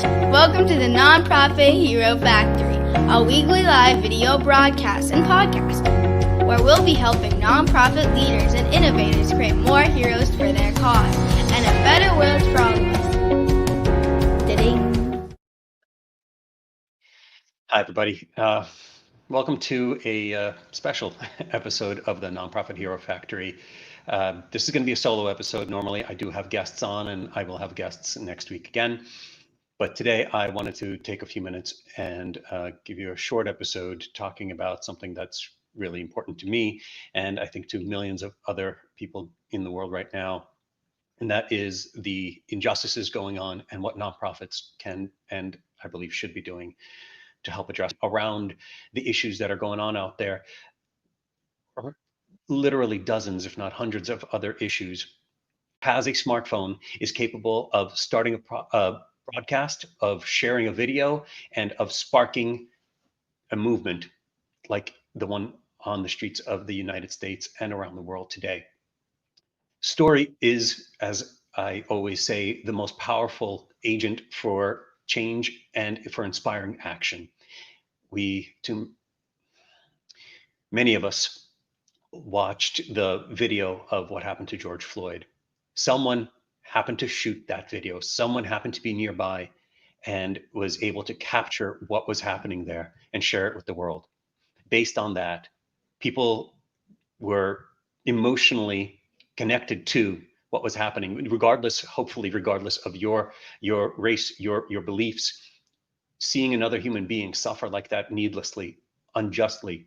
Welcome to the Nonprofit Hero Factory, a weekly live video broadcast and podcast where we'll be helping nonprofit leaders and innovators create more heroes for their cause and a better world for all of us. Da-ding. Hi, everybody. Welcome to a special episode of the Nonprofit Hero Factory. This is going to be a solo episode. Normally, I do have guests on, and I will have guests next week again. But today, I wanted to take a few minutes and give you a short episode talking about something that's really important to me, and I think to millions of other people in the world right now. And that is the injustices going on and what nonprofits can and I believe should be doing to help address around the issues that are going on out there. Literally dozens, if not hundreds of other issues. Has a smartphone, is capable of starting a broadcast, of sharing a video, and of sparking a movement like the one on the streets of the United States and around the world today. Story is, as I always say, the most powerful agent for change and for inspiring action. Too many of us watched the video of what happened to George Floyd. Someone happened to shoot that video. Someone happened to be nearby and was able to capture what was happening there and share it with the world. Based on that, people were emotionally connected to what was happening, regardless, hopefully, regardless of your race, your beliefs. Seeing another human being suffer like that needlessly, unjustly,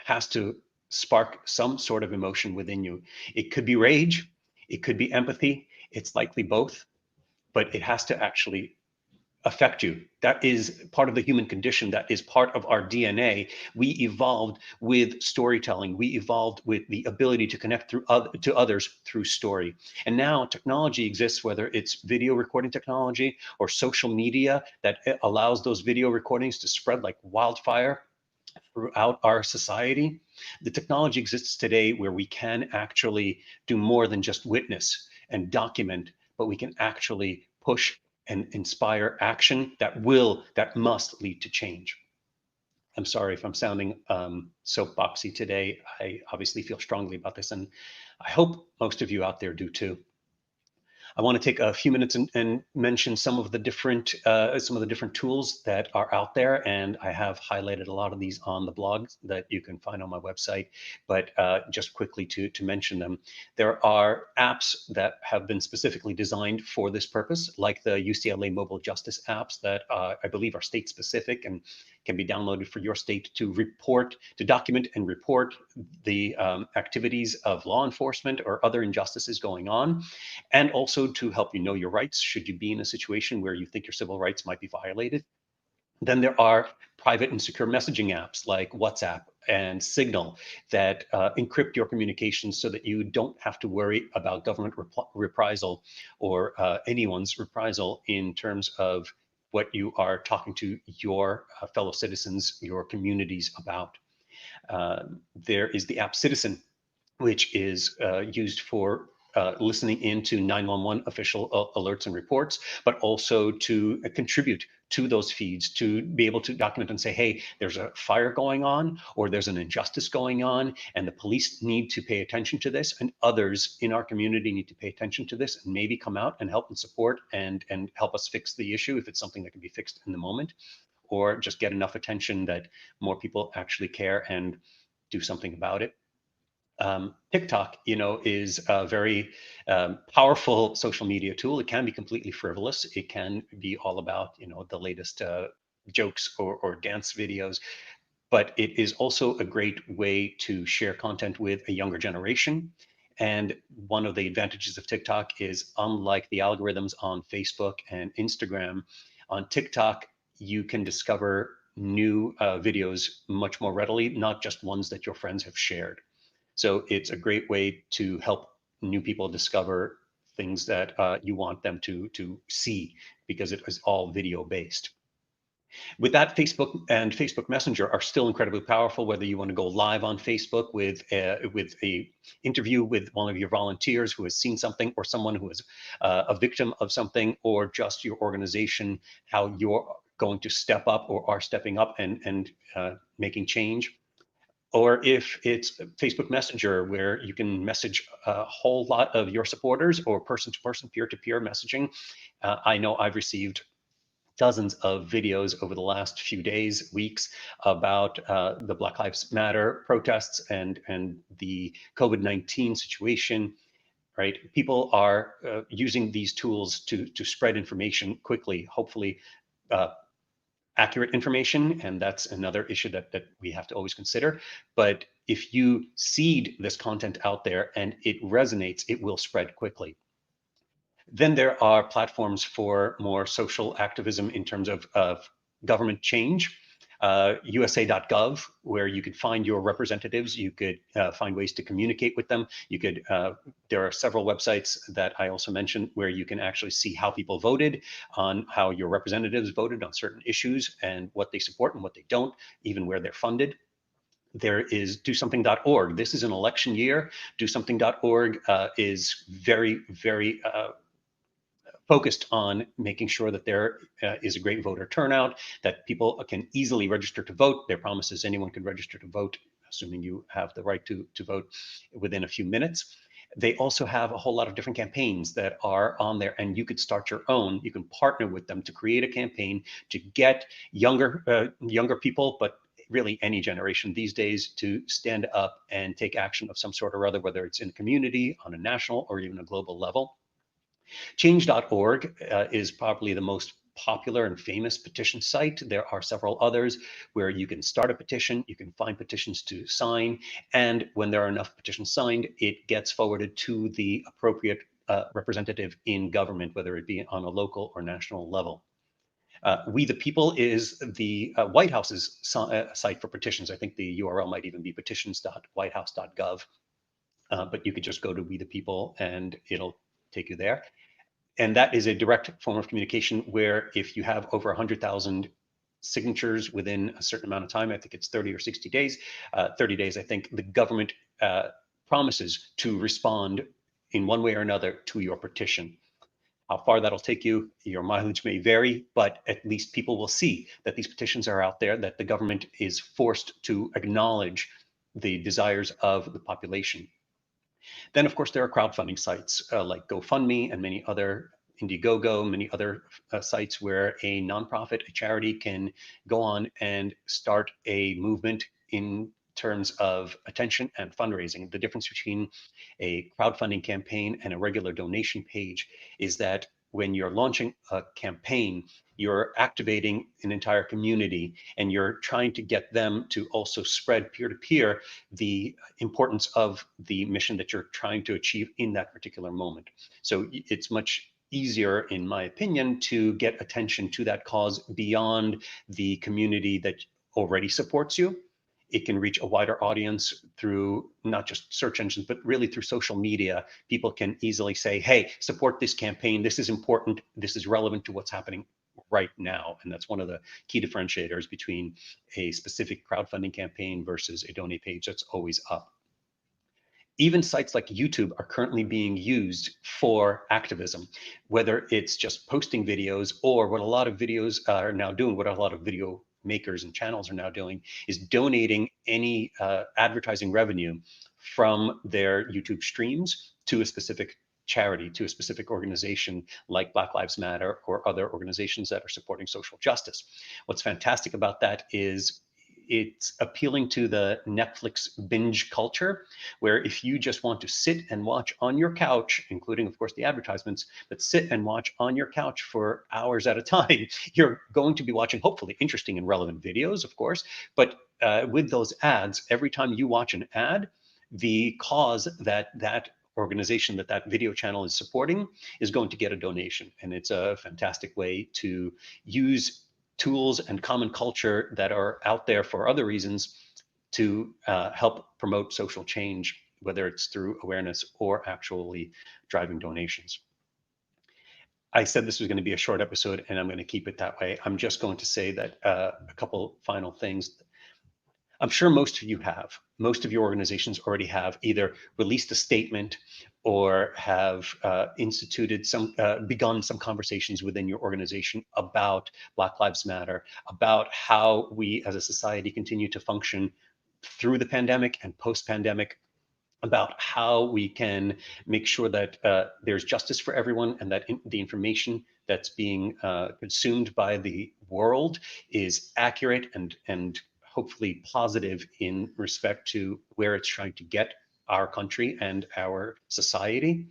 has to spark some sort of emotion within you. It could be rage, it could be empathy, it's likely both, but it has to actually affect you. That is part of the human condition, that is part of our DNA. We evolved with storytelling, we evolved with the ability to connect to others through story. And now technology exists, whether it's video recording technology or social media that allows those video recordings to spread like wildfire throughout our society. The technology exists today where we can actually do more than just witness and document, but we can actually push and inspire action that must lead to change. I'm sorry if I'm sounding soapboxy today. I obviously feel strongly about this, and I hope most of you out there do too. I want to take a few minutes and mention some of the different tools that are out there, and I have highlighted a lot of these on the blog that you can find on my website. But just quickly to mention them, there are apps that have been specifically designed for this purpose, like the UCLA Mobile Justice apps that I believe are state specific and can be downloaded for your state to document and report the activities of law enforcement or other injustices going on, and also to help you know your rights should you be in a situation where you think your civil rights might be violated. Then there are private and secure messaging apps like WhatsApp and Signal that encrypt your communications so that you don't have to worry about government reprisal or anyone's reprisal in terms of what you are talking to your fellow citizens, your communities about. There is the app Citizen, which is used for listening into 911 official alerts and reports, but also to contribute to those feeds, to be able to document and say, hey, there's a fire going on, or there's an injustice going on, and the police need to pay attention to this, and others in our community need to pay attention to this, and maybe come out and help and support and help us fix the issue if it's something that can be fixed in the moment, or just get enough attention that more people actually care and do something about it. TikTok, is a very powerful social media tool. It can be completely frivolous. It can be all about, the latest jokes or dance videos, but it is also a great way to share content with a younger generation. And one of the advantages of TikTok is, unlike the algorithms on Facebook and Instagram, on TikTok, you can discover new videos much more readily, not just ones that your friends have shared. So it's a great way to help new people discover things that you want them to see, because it is all video based. With that, Facebook and Facebook Messenger are still incredibly powerful. Whether you want to go live on Facebook with a interview with one of your volunteers who has seen something, or someone who is a victim of something, or just your organization, how you're going to step up or are stepping up and making change. Or if it's Facebook Messenger, where you can message a whole lot of your supporters, or person to person, peer to peer messaging. I know I've received dozens of videos over the last few days, weeks, about the Black Lives Matter protests and the COVID-19 situation. Right, people are using these tools to spread information quickly, hopefully uh, accurate information, and that's another issue that we have to always consider. But if you seed this content out there and it resonates, it will spread quickly. Then there are platforms for more social activism in terms of government change. USA.gov, where you could find your representatives, you could find ways to communicate with them. You could. There are several websites that I also mentioned where you can actually see how people voted, on how your representatives voted on certain issues and what they support and what they don't, even where they're funded. There is dosomething.org. This is an election year. Dosomething.org is very, very focused on making sure that there is a great voter turnout, that people can easily register to vote. Their promise is anyone can register to vote, assuming you have the right to vote, within a few minutes. They also have a whole lot of different campaigns that are on there, and you could start your own. You can partner with them to create a campaign to get younger people, but really any generation these days, to stand up and take action of some sort or other, whether it's in the community, on a national, or even a global level. Change.org is probably the most popular and famous petition site. There are several others where you can start a petition, you can find petitions to sign, and when there are enough petitions signed, it gets forwarded to the appropriate representative in government, whether it be on a local or national level. We the People is the White House's site for petitions. I think the URL might even be petitions.whitehouse.gov, but you could just go to We the People and it'll take you there. And that is a direct form of communication where if you have over 100,000 signatures within a certain amount of time, I think it's 30 or 60 days, 30 days, I think, the government promises to respond in one way or another to your petition. How far that'll take you, your mileage may vary, but at least people will see that these petitions are out there, that the government is forced to acknowledge the desires of the population. Then, of course, there are crowdfunding sites like GoFundMe and many other, Indiegogo, many other sites where a nonprofit, a charity can go on and start a movement in terms of attention and fundraising. The difference between a crowdfunding campaign and a regular donation page is that when you're launching a campaign, you're activating an entire community and you're trying to get them to also spread peer to peer the importance of the mission that you're trying to achieve in that particular moment. So it's much easier, in my opinion, to get attention to that cause beyond the community that already supports you. It can reach a wider audience through not just search engines, but really through social media. People can easily say, hey, support this campaign. This is important. This is relevant to what's happening right now. And that's one of the key differentiators between a specific crowdfunding campaign versus a donate page that's always up. Even sites like YouTube are currently being used for activism, whether it's just posting videos, or what a lot of videos are now doing, what a lot of video makers and channels are now doing, is donating any advertising revenue from their YouTube streams to a specific charity, to a specific organization like Black Lives Matter or other organizations that are supporting social justice. What's fantastic about that is it's appealing to the Netflix binge culture, where if you just want to sit and watch on your couch, including, of course, the advertisements, but sit and watch on your couch for hours at a time, you're going to be watching hopefully interesting and relevant videos, of course. But with those ads, every time you watch an ad, the cause that organization that video channel is supporting is going to get a donation. And it's a fantastic way to use tools and common culture that are out there for other reasons to help promote social change, whether it's through awareness or actually driving donations. I said this was going to be a short episode, and I'm going to keep it that way. I'm just going to say that a couple final things. I'm sure most of your organizations already have either released a statement or have begun some conversations within your organization about Black Lives Matter, about how we as a society continue to function through the pandemic and post-pandemic, about how we can make sure that there's justice for everyone, and that the information that's being consumed by the world is accurate and hopefully positive in respect to where it's trying to get our country and our society.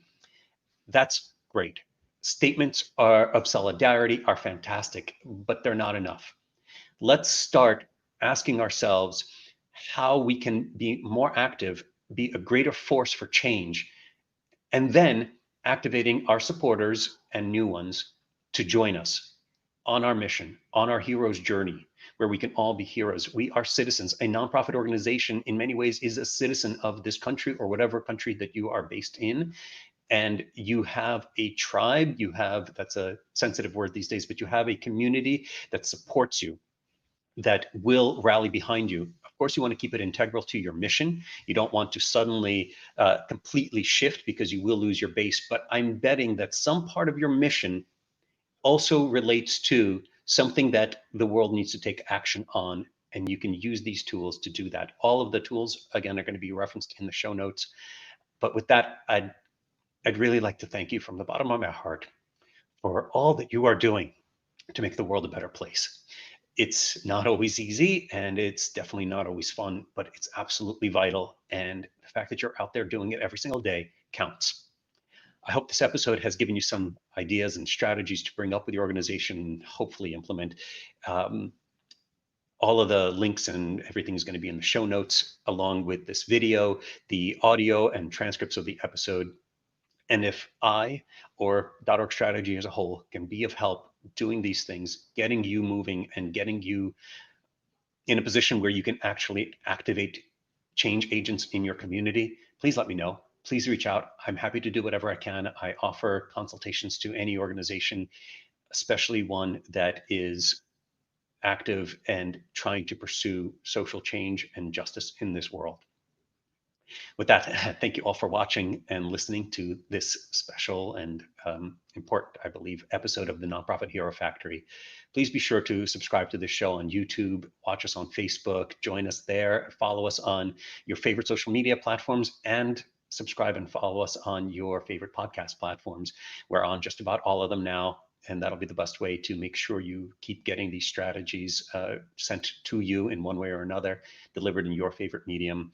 That's great. Statements of solidarity are fantastic, but they're not enough. Let's start asking ourselves how we can be more active, be a greater force for change, and then activating our supporters and new ones to join us on our mission, on our hero's journey, where we can all be heroes. We are citizens. A nonprofit organization, in many ways, is a citizen of this country or whatever country that you are based in. And you have a tribe, that's a sensitive word these days, but you have a community that supports you, that will rally behind you. Of course, you want to keep it integral to your mission. You don't want to suddenly completely shift, because you will lose your base. But I'm betting that some part of your mission also relates to something that the world needs to take action on. And you can use these tools to do that. All of the tools, again, are going to be referenced in the show notes. But with that, I'd really like to thank you from the bottom of my heart for all that you are doing to make the world a better place. It's not always easy, and it's definitely not always fun, but it's absolutely vital. And the fact that you're out there doing it every single day counts. I hope this episode has given you some ideas and strategies to bring up with your organization and hopefully implement. Um, all of the links and everything is going to be in the show notes, along with this video, the audio and transcripts of the episode. And if I or dotOrgStrategy as a whole can be of help doing these things, getting you moving and getting you in a position where you can actually activate change agents in your community, please let me know. Please reach out. I'm happy to do whatever I can. I offer consultations to any organization, especially one that is active and trying to pursue social change and justice in this world. With that, thank you all for watching and listening to this special and important, I believe, episode of the Nonprofit Hero Factory. Please be sure to subscribe to this show on YouTube, watch us on Facebook, join us there, follow us on your favorite social media platforms, and subscribe and follow us on your favorite podcast platforms. We're on just about all of them now, and that'll be the best way to make sure you keep getting these strategies sent to you in one way or another, delivered in your favorite medium,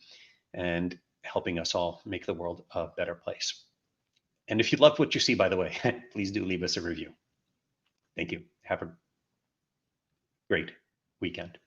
and helping us all make the world a better place. And if you loved what you see, by the way, please do leave us a review. Thank you. Have a great weekend.